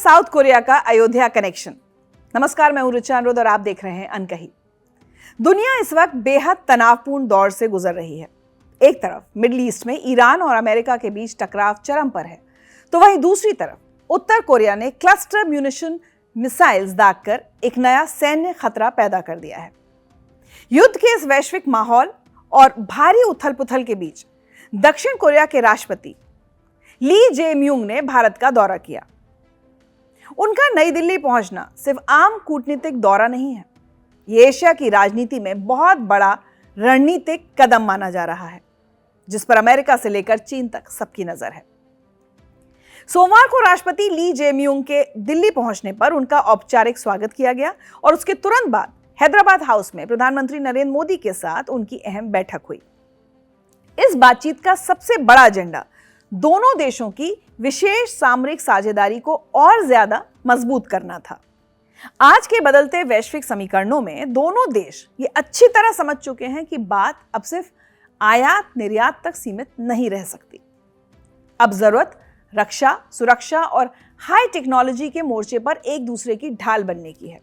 South Korea का Ayodhya connection. नमस्कार, मैं हूं ऋचा अनुरोध और आप देख रहे हैं अनकही। दुनिया इस वक्त बेहद तनावपूर्ण दौर से गुजर रही है। एक तरफ मिडिल ईस्ट में ईरान और अमेरिका के बीच टकराव चरम पर है, तो वहीं दूसरी तरफ उत्तर कोरिया ने क्लस्टर म्यूनिशन मिसाइल्स दागकर एक नया सैन्य खतरा पैदा कर दिया है। युद्ध के इस वैश्विक माहौल और भारी उथल पुथल के बीच दक्षिण कोरिया के राष्ट्रपति ली जे म्यूंग ने भारत का दौरा किया। उनका नई दिल्ली पहुंचना सिर्फ आम कूटनीतिक दौरा नहीं है, ये एशिया की राजनीति में बहुत बड़ा रणनीतिक कदम माना जा रहा है, जिस पर अमेरिका से लेकर चीन तक सबकी नजर है। सोमवार को राष्ट्रपति ली जे म्यूंग के दिल्ली पहुंचने पर उनका औपचारिक स्वागत किया गया और उसके तुरंत बाद हैदराबाद हाउस में प्रधानमंत्री नरेंद्र मोदी के साथ उनकी अहम बैठक हुई। इस बातचीत का सबसे बड़ा एजेंडा दोनों देशों की विशेष सामरिक साझेदारी को और ज्यादा मजबूत करना था। आज के बदलते वैश्विक समीकरणों में दोनों देश ये अच्छी तरह समझ चुके हैं कि बात अब सिर्फ आयात निर्यात तक सीमित नहीं रह सकती। अब जरूरत रक्षा, सुरक्षा और हाई टेक्नोलॉजी के मोर्चे पर एक दूसरे की ढाल बनने की है।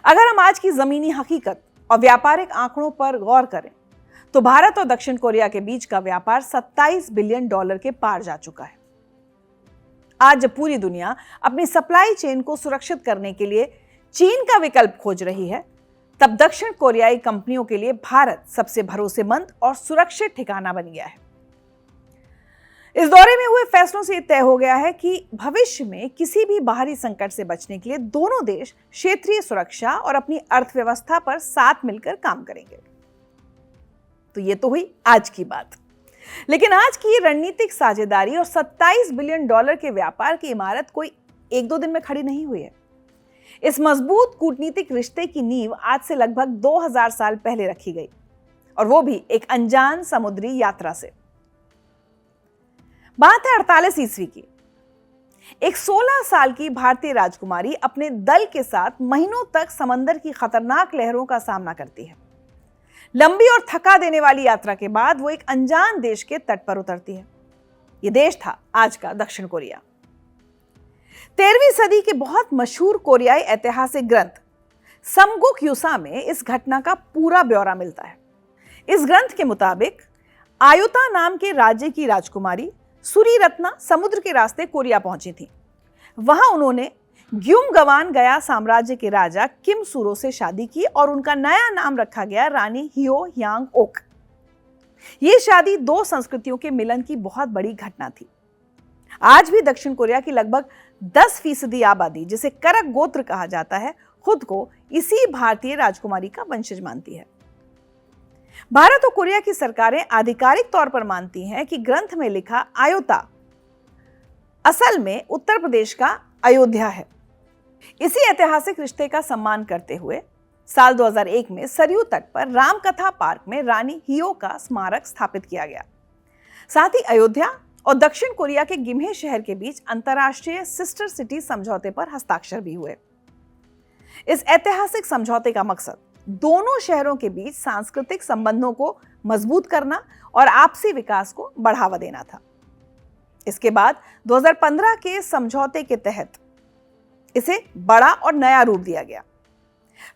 अगर हम आज की जमीनी हकीकत और व्यापारिक आंकड़ों पर गौर करें तो भारत और दक्षिण कोरिया के बीच का व्यापार 27 बिलियन डॉलर के पार जा चुका है। आज जब पूरी दुनिया अपनी सप्लाई चेन को सुरक्षित करने के लिए चीन का विकल्प खोज रही है, तब दक्षिण कोरियाई कंपनियों के लिए भारत सबसे भरोसेमंद और सुरक्षित ठिकाना बन गया है। इस दौरे में हुए फैसलों से यह तय हो गया है कि भविष्य में किसी भी बाहरी संकट से बचने के लिए दोनों देश क्षेत्रीय सुरक्षा और अपनी अर्थव्यवस्था पर साथ मिलकर काम करेंगे। तो ये तो हुई आज की बात, लेकिन आज की रणनीतिक साझेदारी और 27 बिलियन डॉलर के व्यापार की इमारत कोई एक दो दिन में खड़ी नहीं हुई है। इस मजबूत कूटनीतिक रिश्ते की नींव आज से लगभग 2000 साल पहले रखी गई, और वो भी एक अनजान समुद्री यात्रा से। बात है 48 ईस्वी की। एक 16 साल की भारतीय राजकुमारी अपने दल के साथ महीनों तक समंदर की खतरनाक लहरों का सामना करती है। लंबी और थका देने वाली यात्रा के बाद वो एक अनजान देश के तट पर उतरती है। यह देश था आज का दक्षिण कोरिया। 13वीं सदी के बहुत मशहूर कोरियाई ऐतिहासिक ग्रंथ समगुक युसा में इस घटना का पूरा ब्यौरा मिलता है। इस ग्रंथ के मुताबिक आयुता नाम के राज्य की राजकुमारी सूरीरत्ना समुद्र के रास्ते कोरिया पहुंची थी। वहां उन्होंने ग्युमगवान गया साम्राज्य के राजा किम सूरो से शादी की और उनका नया नाम रखा गया रानी हियो यांग ओक। यह शादी दो संस्कृतियों के मिलन की बहुत बड़ी घटना थी। आज भी दक्षिण कोरिया की लगभग 10% आबादी, जिसे करक गोत्र कहा जाता है, खुद को इसी भारतीय राजकुमारी का वंशज मानती है। भारत और कोरिया की सरकारें आधिकारिक तौर पर मानती हैं कि ग्रंथ में लिखा आयोता असल में उत्तर प्रदेश का अयोध्या है। इसी ऐतिहासिक रिश्ते का सम्मान करते हुए साल 2001 में सरयू तट पर रामकथा पार्क में रानी हियो का स्मारक स्थापित किया गया। साथ ही अयोध्या और दक्षिण कोरिया के गिम्हे शहर के बीच अंतर्राष्ट्रीय सिस्टर सिटी समझौते पर हस्ताक्षर भी हुए। इस ऐतिहासिक समझौते का मकसद दोनों शहरों के बीच सांस्कृतिक संबंधों को मजबूत करना और आपसी विकास को बढ़ावा देना था। इसके बाद 2015 के समझौते के तहत इसे बड़ा और नया रूप दिया गया।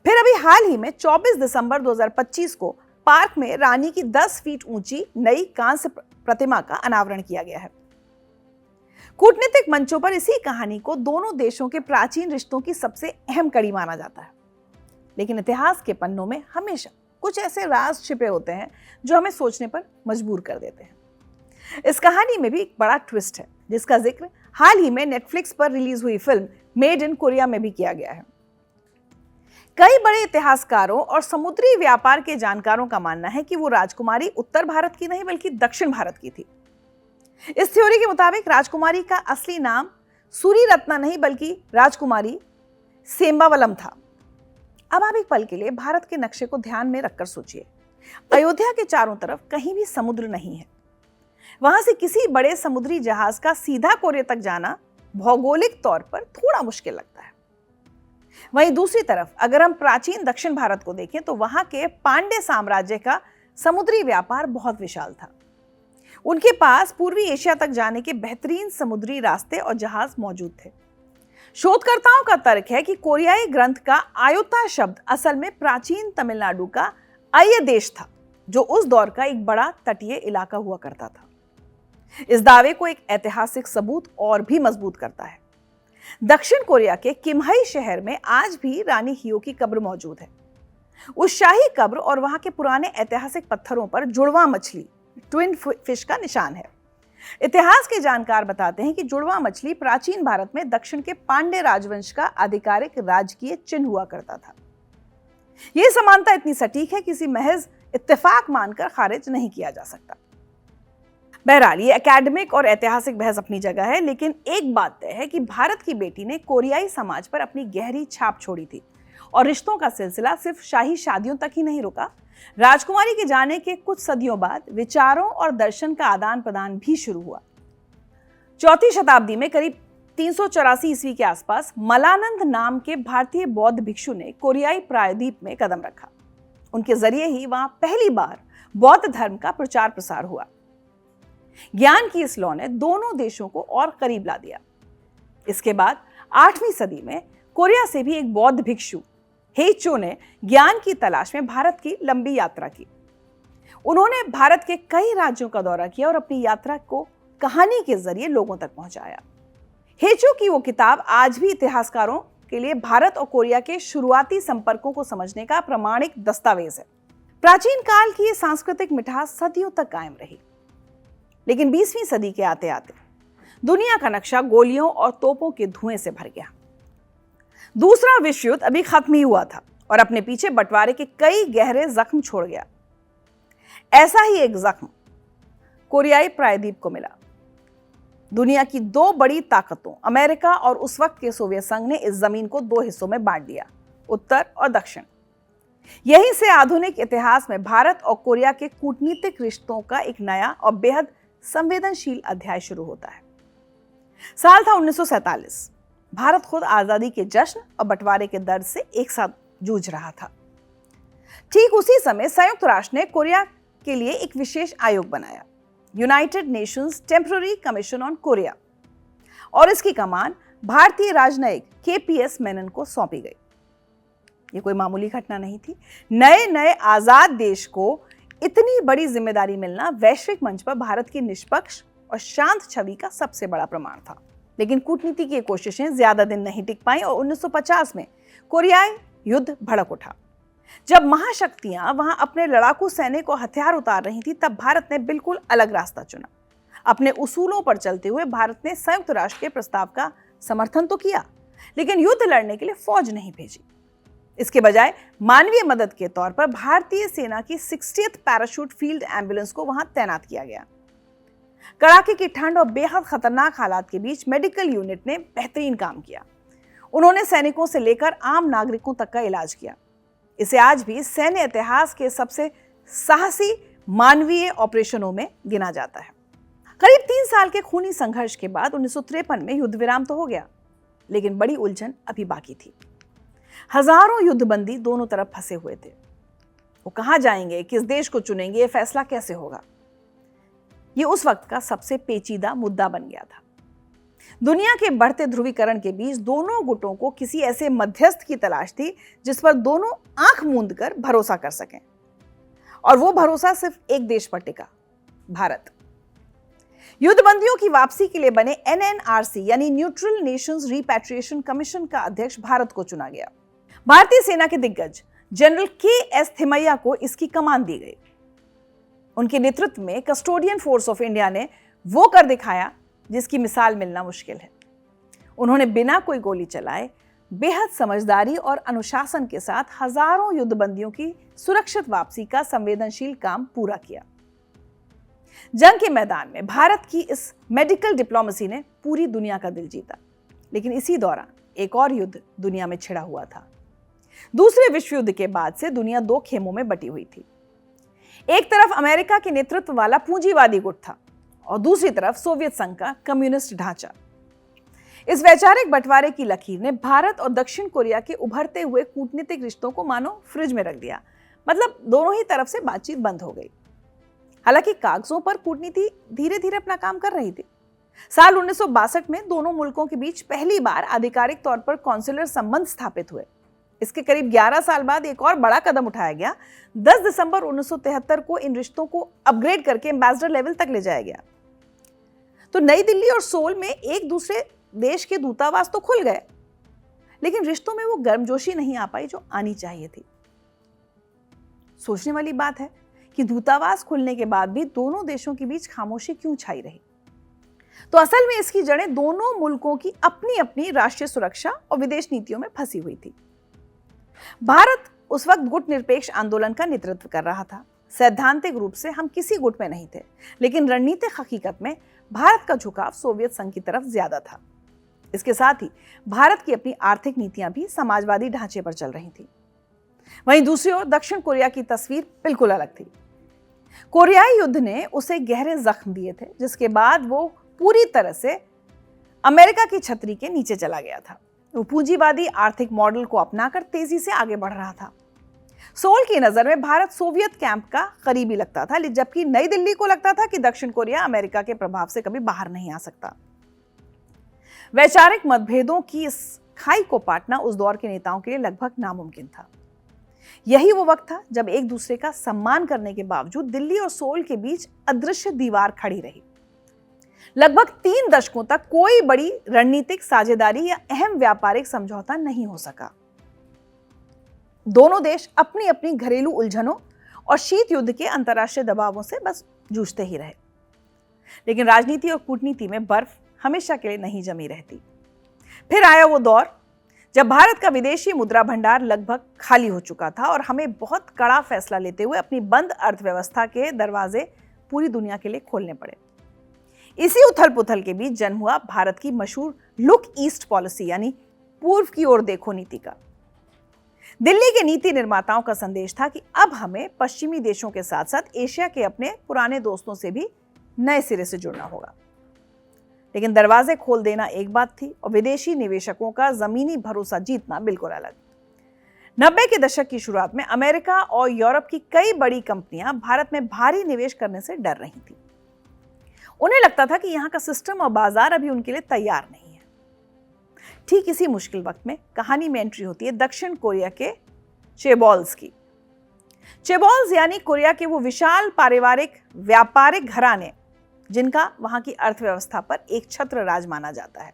फिर अभी हाल ही में 24 दिसंबर 2025 को पार्क में रानी की 10 फीट ऊंची नई कांस्य प्रतिमा का अनावरण किया गया है। कूटनीतिक मंचों पर इसी कहानी को दोनों देशों के प्राचीन रिश्तों की सबसे अहम कड़ी माना जाता है, लेकिन इतिहास के पन्नों में हमेशा कुछ ऐसे राज छिपे होते हैं जो हमें सोचने पर मजबूर कर देते हैं। इस कहानी में भी एक बड़ा ट्विस्ट है, जिसका जिक्र हाल ही में नेटफ्लिक्स पर रिलीज हुई फिल्म मेड इन कोरिया में भी किया गया है। कई बड़े इतिहासकारों और समुद्री व्यापार के जानकारों का मानना है कि वो राजकुमारी उत्तर भारत की नहीं बल्कि दक्षिण भारत की थी। इस थ्योरी के मुताबिक राजकुमारी का असली नाम सूरीरत्ना नहीं बल्कि राजकुमारी सेम्बावलम था। अब आप एक पल के लिए भारत के नक्शे को ध्यान में रखकर सोचिए। अयोध्या के चारों तरफ कहीं भी समुद्र नहीं है। वहां से किसी बड़े समुद्री जहाज का सीधा कोरिया तक जाना भौगोलिक तौर पर थोड़ा मुश्किल लगता है। वहीं दूसरी तरफ अगर हम प्राचीन दक्षिण भारत को देखें तो वहां के पांड्य साम्राज्य का समुद्री व्यापार बहुत विशाल था। उनके पास पूर्वी एशिया तक जाने के बेहतरीन समुद्री रास्ते और जहाज मौजूद थे। शोधकर्ताओं का तर्क है कि कोरियाई ग्रंथ का आयोता शब्द असल में प्राचीन तमिलनाडु का अय देश था, जो उस दौर का एक बड़ा तटीय इलाका हुआ करता था। इस दावे को एक ऐतिहासिक सबूत और भी मजबूत करता है। दक्षिण कोरिया के किमहई शहर में आज भी रानी हियो की कब्र मौजूद है। उस शाही कब्र और वहां के पुराने ऐतिहासिक पत्थरों पर जुड़वा मछली, ट्विन फिश का निशान है। इतिहास के जानकार बताते हैं कि जुड़वा मछली प्राचीन भारत में दक्षिण के पांड्य राजवंश का आधिकारिक राजकीय चिन्ह हुआ करता था। यह समानता इतनी सटीक है कि इसे महज इत्तेफाक मानकर खारिज नहीं किया जा सकता। बहरहाल ये एकेडमिक और ऐतिहासिक बहस अपनी जगह है, लेकिन एक बात तय है कि भारत की बेटी ने कोरियाई समाज पर अपनी गहरी छाप छोड़ी थी और रिश्तों का सिलसिला सिर्फ शाही शादियों तक ही नहीं रुका। राजकुमारी के जाने के कुछ सदियों बाद विचारों और दर्शन का आदान प्रदान भी शुरू हुआ। 4वीं शताब्दी में करीब 384 ईस्वी के आसपास मलानंद नाम के भारतीय बौद्ध भिक्षु ने कोरियाई प्रायद्वीप में कदम रखा। उनके जरिए ही वहां पहली बार बौद्ध धर्म का प्रचार प्रसार हुआ। ज्ञान की इस लौ ने दोनों देशों को और करीब ला दिया। इसके बाद 8वीं सदी में कोरिया से भी एक बौद्ध भिक्षु हेचो ने ज्ञान की तलाश में भारत की लंबी यात्रा की। उन्होंने भारत के कई राज्यों का दौरा किया और अपनी यात्रा को कहानी के जरिए लोगों तक पहुंचाया। हेचो की वो किताब आज भी इतिहासकारों के लिए भारत और कोरिया के शुरुआती संपर्कों को समझने का प्रामाणिक दस्तावेज है। प्राचीन काल की ये सांस्कृतिक मिठास सदियों तक कायम रही, लेकिन 20वीं सदी के आते आते दुनिया का नक्शा गोलियों और तोपों के धुएं से भर गया। दूसरा विश्व युद्ध अभी खत्म ही हुआ था और अपने पीछे बंटवारे के कई गहरे जख्म छोड़ गया। ऐसा ही एक जख्म कोरियाई प्रायद्वीप को मिला। दुनिया की दो बड़ी ताकतों अमेरिका और उस वक्त के सोवियत संघ ने इस जमीन को दो हिस्सों में बांट दिया, उत्तर और दक्षिण। यहीं से आधुनिक इतिहास में भारत और कोरिया के कूटनीतिक रिश्तों का एक नया और बेहद संवेदनशील अध्याय शुरू होता है। साल था 1947। भारत खुद आजादी के जश्न और बंटवारे के दर्द से एक साथ जूझ रहा था। ठीक उसी समय संयुक्त राष्ट्र ने कोरिया के लिए एक विशेष आयोग बनाया, United Nations temporary commission on Korea, और इसकी कमान भारतीय राजनयिक केपीएस मेनन को सौंपी गई। ये कोई मामूली घटना नहीं थी। नए आजाद देश को इतनी बड़ी जिम्मेदारी मिलना वैश्विक मंच पर भारत की निष्पक्ष और शांत छवि का सबसे बड़ा प्रमाण था। लेकिन कूटनीति की कोशिशें ज्यादा दिन नहीं टिक पाई और 1950 में कोरियाई युद्ध भड़क उठा। जब महाशक्तियां वहां अपने लड़ाकू सैन्य को हथियार उतार रही थी, तब भारत ने बिल्कुल अलग रास्ता चुना। अपने उसूलों पर चलते हुए भारत ने संयुक्त राष्ट्र के प्रस्ताव का समर्थन तो किया, लेकिन युद्ध लड़ने के लिए फौज नहीं भेजी। इसके बजाय मानवीय मदद के तौर पर भारतीय सेना की 60th पैराशूट फील्ड एम्बुलेंस को वहां तैनात किया गया। कड़ाके की ठंड और बेहद खतरनाक हालात के बीच मेडिकल यूनिट ने बेहतरीन काम किया। उन्होंने सैनिकों से लेकर आम नागरिकों तक का इलाज किया। इसे आज भी सैन्य इतिहास के सबसे साहसी मानवीय ऑपरेशनों में गिना जाता है। करीब 3 साल के खूनी संघर्ष के बाद 1953 में युद्ध विराम तो हो गया, लेकिन बड़ी उलझन अभी बाकी थी। हजारों युद्धबंदी दोनों तरफ फंसे हुए थे। वो कहां जाएंगे, किस देश को चुनेंगे, ये फैसला कैसे होगा, ये उस वक्त का सबसे पेचीदा मुद्दा बन गया था। दुनिया के बढ़ते ध्रुवीकरण के बीच दोनों गुटों को किसी ऐसे मध्यस्थ की तलाश थी जिस पर दोनों आंख मूंद कर भरोसा कर सकें, और वो भरोसा सिर्फ एक देश पर टिका, भारत। युद्धबंदियों की वापसी के लिए बने NNRC यानी न्यूट्रल नेशंस रिपैट्रिएशन कमीशन का अध्यक्ष भारत को चुना गया। भारतीय सेना के दिग्गज जनरल KS थिमैया को इसकी कमान दी गई। उनके नेतृत्व में कस्टोडियन फोर्स ऑफ इंडिया ने वो कर दिखाया जिसकी मिसाल मिलना मुश्किल है। उन्होंने बिना कोई गोली चलाए बेहद समझदारी और अनुशासन के साथ हजारों युद्धबंदियों की सुरक्षित वापसी का संवेदनशील काम पूरा किया। जंग के मैदान में भारत की इस मेडिकल डिप्लोमेसी ने पूरी दुनिया का दिल जीता। लेकिन इसी दौरान एक और युद्ध दुनिया में छिड़ा हुआ था। दूसरे विश्व युद्ध के बाद से दुनिया दो खेमों में बटी हुई थी। एक तरफ अमेरिका के नेतृत्व वाला पूंजीवादी गुट था और दूसरी तरफ सोवियत संघ का कम्युनिस्ट ढांचा। इस वैचारिक बंटवारे की लकीर ने भारत और दक्षिण कोरिया के उभरते हुए कूटनीतिक रिश्तों को मानो फ्रिज में रख दिया। मतलब दोनों ही तरफ से बातचीत बंद हो गई। हालांकि कागजों पर कूटनीति धीरे धीरे अपना काम कर रही थी। साल 1962 में दोनों मुल्कों के बीच पहली बार आधिकारिक तौर पर कॉन्सुलर संबंध स्थापित हुए। इसके करीब 11 साल बाद एक और बड़ा कदम उठाया गया। 10 दिसंबर 1973 को इन रिश्तों को अपग्रेड करके एम्बेसडर लेवल तक ले जाया गया। तो नई दिल्ली और सोल में एक दूसरे देश के दूतावास तो खुल गए, लेकिन रिश्तों में वो गर्मजोशी नहीं आ पाई जो आनी चाहिए थी। सोचने वाली बात है कि दूतावास खुलने के बाद भी दोनों देशों के बीच खामोशी क्यों छाई रही। तो असल में इसकी जड़ें दोनों मुल्कों की अपनी अपनी राष्ट्रीय सुरक्षा और विदेश नीतियों में फंसी हुई थी। भारत उस वक्त गुट निरपेक्ष आंदोलन का नेतृत्व कर रहा था। सैद्धांतिक रूप से हम किसी गुट में नहीं थे, लेकिन रणनीतिक हकीकत में भारत का झुकाव सोवियत संघ की तरफ ज्यादा था। इसके साथ ही भारत की अपनी आर्थिक नीतियां भी समाजवादी ढांचे पर चल रही थी। वहीं दूसरी ओर दक्षिण कोरिया की तस्वीर बिल्कुल अलग थी। कोरियाई युद्ध ने उसे गहरे जख्म दिए थे, जिसके बाद वो पूरी तरह से अमेरिका की छतरी के नीचे चला गया था। वो पूंजीवादी आर्थिक मॉडल को अपनाकर तेजी से आगे बढ़ रहा था। सोल की नजर में भारत सोवियत कैंप का करीबी लगता था, जबकि नई दिल्ली को लगता था कि दक्षिण कोरिया अमेरिका के प्रभाव से कभी बाहर नहीं आ सकता। वैचारिक मतभेदों की इस खाई को पाटना उस दौर के नेताओं के लिए लगभग नामुमकिन था। यही वो वक्त था जब एक दूसरे का सम्मान करने के बावजूद दिल्ली और सोल के बीच अदृश्य दीवार खड़ी रही। लगभग 3 दशकों तक कोई बड़ी रणनीतिक साझेदारी या अहम व्यापारिक समझौता नहीं हो सका। दोनों देश अपनी अपनी घरेलू उलझनों और शीत युद्ध के अंतर्राष्ट्रीय दबावों से बस जूझते ही रहे। लेकिन राजनीति और कूटनीति में बर्फ हमेशा के लिए नहीं जमी रहती। फिर आया वो दौर जब भारत का विदेशी मुद्रा भंडार लगभग खाली हो चुका था और हमें बहुत कड़ा फैसला लेते हुए अपनी बंद अर्थव्यवस्था के दरवाजे पूरी दुनिया के लिए खोलने पड़े। इसी उथल पुथल के बीच जन्म हुआ भारत की मशहूर लुक ईस्ट पॉलिसी, यानी पूर्व की ओर देखो नीति का। दिल्ली के नीति निर्माताओं का संदेश था कि अब हमें पश्चिमी देशों के साथ साथ एशिया के अपने पुराने दोस्तों से भी नए सिरे से जुड़ना होगा। लेकिन दरवाजे खोल देना एक बात थी और विदेशी निवेशकों का जमीनी भरोसा जीतना बिल्कुल अलग। 90 के दशक की शुरुआत में अमेरिका और यूरोप की कई बड़ी कंपनियां भारत में भारी निवेश करने से डर रही थी। उन्हें लगता था कि यहाँ का सिस्टम और बाजार अभी उनके लिए तैयार नहीं है। ठीक इसी मुश्किल वक्त में कहानी में एंट्री होती है दक्षिण कोरिया के चेबॉल्स की। चेबॉल्स यानी कोरिया के वो विशाल पारिवारिक व्यापारिक घराने जिनका वहां की अर्थव्यवस्था पर एक छत्र राज माना जाता है।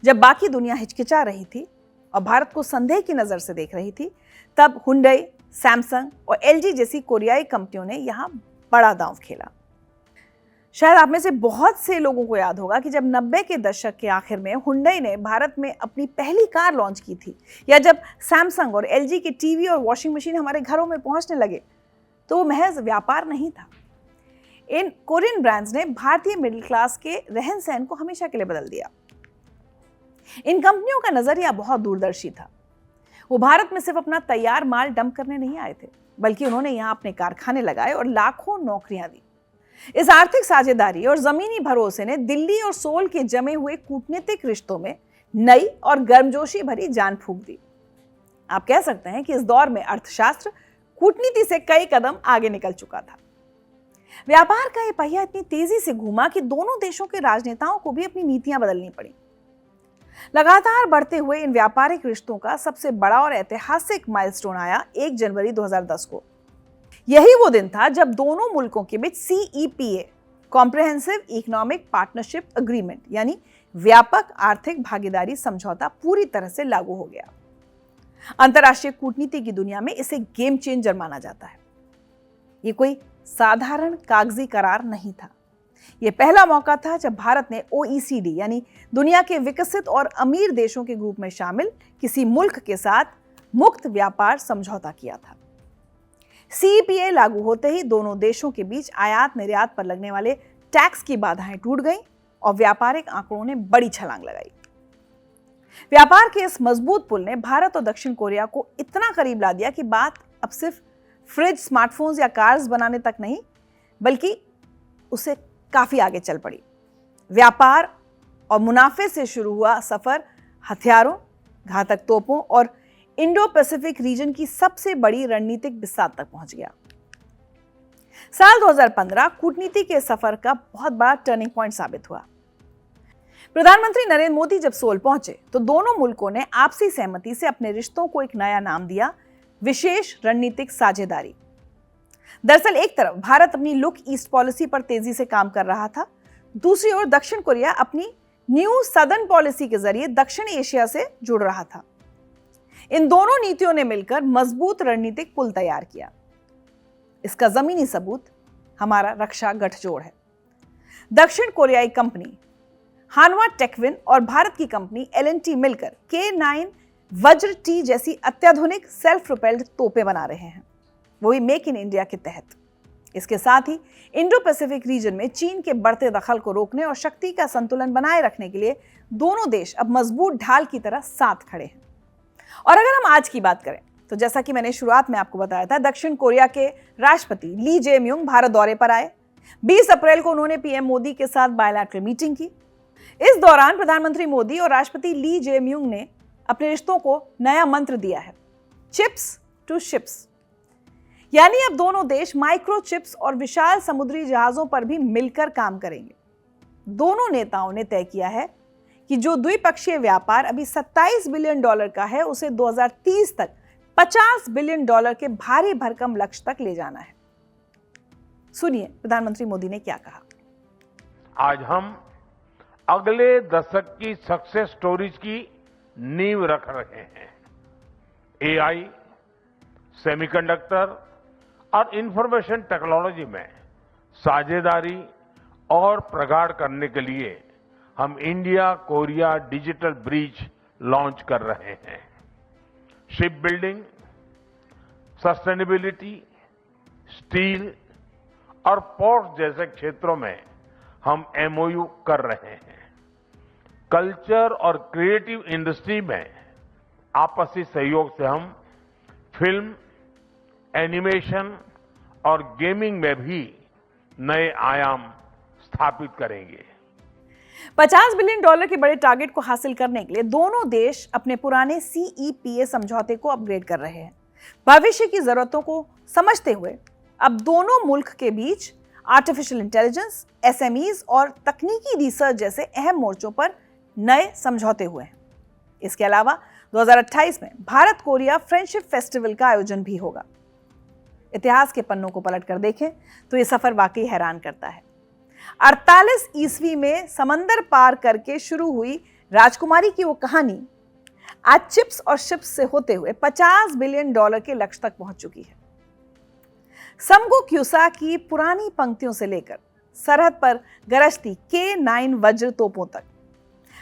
जब बाकी दुनिया हिचकिचा रही थी और भारत को संदेह की नजर से देख रही थी, तब हुंडई, सैमसंग और एलजी जैसी कोरियाई कंपनियों ने यहां बड़ा दांव खेला। शायद आप में से बहुत से लोगों को याद होगा कि जब 90 के दशक के आखिर में हुंडई ने भारत में अपनी पहली कार लॉन्च की थी, या जब सैमसंग और एलजी के टीवी और वॉशिंग मशीन हमारे घरों में पहुंचने लगे, तो वो महज व्यापार नहीं था। इन कोरियन ब्रांड्स ने भारतीय मिडिल क्लास के रहन सहन को हमेशा के लिए बदल दिया। इन कंपनियों का नजरिया बहुत दूरदर्शी था। वो भारत में सिर्फ अपना तैयार माल डंप करने नहीं आए थे, बल्कि उन्होंने यहाँ अपने कारखाने लगाए और लाखों नौकरियां दी। इस आर्थिक साझेदारी और जमीनी भरोसे ने दिल्ली और सोल के जमे हुए कूटनीतिक रिश्तों में नई और गर्मजोशी भरी जान फूंक दी। आप कह सकते हैं कि इस दौर में अर्थशास्त्र कूटनीति से कई कदम आगे निकल चुका था। व्यापार का ये पहिया इतनी तेजी से घूमा कि दोनों देशों के राजनेताओं को भी अपनी नीतियां बदलनी पड़ी। लगातार बढ़ते हुए इन व्यापारिक रिश्तों का सबसे बड़ा और ऐतिहासिक माइलस्टोन आया 1 जनवरी 2010 को। यही वो दिन था जब दोनों मुल्कों के बीच CEPA, comprehensive economic partnership agreement, यानी व्यापक आर्थिक भागीदारी समझौता पूरी तरह से लागू हो गया। अंतर्राष्ट्रीय कूटनीति की दुनिया में इसे गेम चेंजर माना जाता है। ये कोई साधारण कागजी करार नहीं था। यह पहला मौका था जब भारत ने OECD, यानी दुनिया के विकसित और अमीर देशों के ग्रुप में शामिल किसी मुल्क के साथ मुक्त व्यापार समझौता किया था। CEPA लागू होते ही दोनों देशों के बीच आयात निर्यात पर लगने वाले टैक्स की बाधाएं टूट गईं और व्यापारिक आंकड़ों ने बड़ी छलांग लगाई। व्यापार के इस मजबूत पुल ने भारत और दक्षिण कोरिया को इतना करीब ला दिया कि बात अब सिर्फ फ्रिज, स्मार्टफोन्स या कार्स बनाने तक नहीं, बल्कि उसे काफी आगे चल पड़ी। व्यापार और मुनाफे से शुरू हुआ सफर हथियारों, घातक तोपों और इंडो पैसिफिक रीजन की सबसे बड़ी रणनीतिक बिसात तक पहुंच गया। साल 2015 कूटनीति के सफर का बहुत बड़ा टर्निंग पॉइंट साबित हुआ। प्रधानमंत्री नरेंद्र मोदी जब सोल पहुंचे तो दोनों मुल्कों ने आपसी सहमति से अपने रिश्तों को एक नया नाम दिया, विशेष रणनीतिक साझेदारी। दरअसल एक तरफ भारत अपनी लुक ईस्ट पॉलिसी पर तेजी से काम कर रहा था, दूसरी ओर दक्षिण कोरिया अपनी न्यू सदर्न पॉलिसी के जरिए दक्षिण एशिया से जुड़ रहा था। इन दोनों नीतियों ने मिलकर मजबूत रणनीतिक पुल तैयार किया। इसका जमीनी सबूत हमारा रक्षा गठजोड़ है। दक्षिण कोरियाई कंपनी हानवा टेक्विन और भारत की कंपनी L&T मिलकर K9 वज्र टी जैसी अत्याधुनिक सेल्फ प्रोपेल्ड तोपें बना रहे हैं, वो भी मेक इन इंडिया के तहत। इसके साथ ही इंडो पैसिफिक रीजन में चीन के बढ़ते दखल को रोकने और शक्ति का संतुलन बनाए रखने के लिए दोनों देश अब मजबूत ढाल की तरह साथ खड़े हैं। और अगर हम आज की बात करें तो जैसा कि मैंने शुरुआत में आपको बताया था, दक्षिण कोरिया के राष्ट्रपति ली जे-म्यूंग भारत दौरे पर आए। 20 अप्रैल को उन्होंने पीएम मोदी के साथ बायलैटरल मीटिंग की। इस दौरान प्रधानमंत्री मोदी और राष्ट्रपति ली जे-म्यूंग ने अपने रिश्तों को नया मंत्र दिया है, चिप्स टू शिप्स। यानी अब दोनों देश माइक्रो चिप्स और विशाल समुद्री जहाजों पर भी मिलकर काम करेंगे। दोनों नेताओं ने तय किया है कि जो द्विपक्षीय व्यापार अभी $27 बिलियन का है, उसे 2030 तक $50 बिलियन के भारी भरकम लक्ष्य तक ले जाना है। सुनिए प्रधानमंत्री मोदी ने क्या कहा। आज हम अगले दशक की सक्सेस स्टोरीज की नींव रख रहे हैं। एआई, सेमीकंडक्टर और इंफॉर्मेशन टेक्नोलॉजी में साझेदारी और प्रगाढ़ करने के लिए हम India Korea digital bridge launch कर रहे हैं। शिप बिल्डिंग, सस्टेनेबिलिटी, स्टील और पोर्ट जैसे क्षेत्रों में हम एमओयू कर रहे हैं। कल्चर और क्रिएटिव इंडस्ट्री में आपसी सहयोग से हम फिल्म, एनिमेशन और गेमिंग में भी नए आयाम स्थापित करेंगे। $50 बिलियन के बड़े टारगेट को हासिल करने के लिए दोनों देश अपने पुराने CEPA समझौते को अपग्रेड कर रहे हैं। भविष्य की जरूरतों को समझते हुए अब दोनों मुल्क के बीच आर्टिफिशियल इंटेलिजेंस, SMEs और तकनीकी रिसर्च जैसे अहम मोर्चों पर नए समझौते हुए हैं। इसके अलावा 2028 में भारत कोरिया फ्रेंडशिप फेस्टिवल का आयोजन भी होगा। इतिहास के पन्नों को पलटकर देखें तो यह सफर वाकई हैरान करता है। 48 ईस्वी में समंदर पार करके शुरू हुई राजकुमारी की वो कहानी आज चिप्स और शिप्स से होते हुए $50 बिलियन के लक्ष्य तक पहुंच चुकी है। समगो क्यूसा की पुरानी पंक्तियों से लेकर सरहद पर गरजती K9 वज्र तोपों तक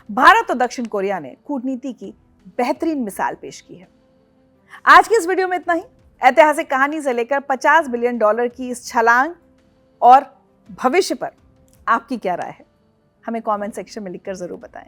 भारत और दक्षिण कोरिया ने कूटनीति की बेहतरीन मिसाल पेश की है। आज की इस वीडियो में इतना ही। ऐतिहासिक कहानी से लेकर $50 बिलियन की इस छलांग और भविष्य पर आपकी क्या राय है, हमें कमेंट सेक्शन में लिखकर जरूर बताएं।